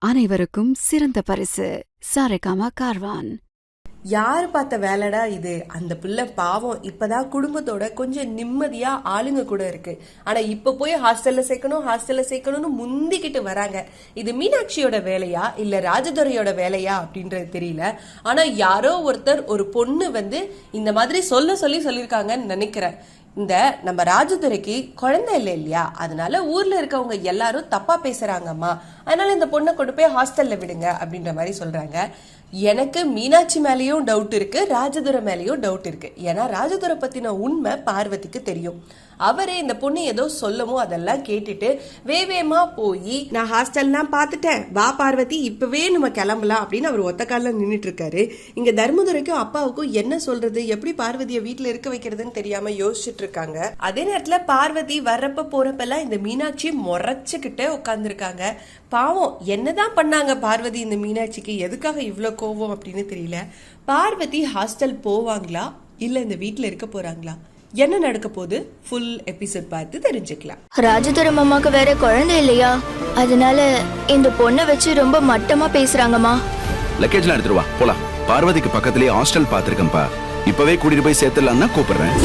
அனைவருக்கும் சிறந்த பரிசு சாரேகாமா கார்வான். யாரு பார்த்த வேலைடா இது? அந்த பிள்ளை பாவம் இப்பதான் குடும்பத்தோட கொஞ்சம் நிம்மதியா ஆளுங்க கூட இருக்கு. ஆனா இப்ப போய் ஹாஸ்டல்ல சேர்க்கணும்னு முந்திக்கிட்டு வராங்க. இது மீனாட்சியோட வேலையா இல்ல ராஜதுரையோட வேலையா அப்படின்றது தெரியல. ஆனா யாரோ ஒருத்தர் ஒரு பொண்ணு இந்த மாதிரி சொல்லியிருக்காங்கன்னு நினைக்கிறேன். இந்த நம்ம ராஜதுரைக்கு குழந்தை இல்லை இல்லையா, அதனால ஊர்ல இருக்கவங்க எல்லாரும் தப்பா பேசுறாங்கம்மா, அதனால இந்த பொண்ணை கொண்டு போய் ஹாஸ்டல்ல விடுங்க அப்படின்ற மாதிரி சொல்றாங்க. எனக்கு மீனாட்சி மேலேயும் டவுட் இருக்கு, ராஜதுரை மேலேயும் டவுட் இருக்கு. ஏன்னா ராஜதுரை பத்தின உண்மை பார்வதிக்கு தெரியும். அவரே இந்த பொண்ணு ஏதோ சொல்லவும் அதெல்லாம் கேட்டுட்டு வேவேமா போய் நான் ஹாஸ்டல்லாம் பார்த்துட்டேன், வா பார்வதி இப்பவே நம்ம கிளம்பலாம் அப்படின்னு அவர் ஒத்த காலில் நின்றுட்டு இருக்காரு. இங்க தர்மதுரைக்கும் அப்பாவுக்கும் என்ன சொல்றது, எப்படி பார்வதியை வீட்டுல இருக்க வைக்கிறதுன்னு தெரியாம யோசிச்சுட்டு இருக்காங்க. அதே நேரத்துல பார்வதி வர்றப்ப போறப்பெல்லாம் இந்த மீனாட்சி முறைச்சுக்கிட்டே உட்காந்துருக்காங்க. பாவம் என்னதான் பண்ணாங்க பார்வதி இந்த மீனாட்சிக்கு, எதுக்காக இவ்வளோ கோவம் அப்படின்னு தெரியல. பார்வதி ஹாஸ்டல் போவாங்களா இல்ல இந்த வீட்டுல இருக்க போறாங்களா, என்ன நடக்க போகுது ஃபுல் எபிசோட் பார்த்து தெரிஞ்சுக்கலாம். ராஜதுரை மாமாக்கு வேற குழந்தை இல்லையா, அதனால இந்த பொண்ணை வச்சு ரொம்ப மட்டமா பேசுறாங்கம்மா. லக்கேஜ்லாம் எடுத்துட்டு வா போலாம். பார்வதிக்கு பக்கத்துலயே ஹாஸ்டல் பாத்துருக்கேன்ப்பா, இப்பவே கூட்டிட்டு போய் சேர்த்துடலாம்னா கூப்பிடுறேன்.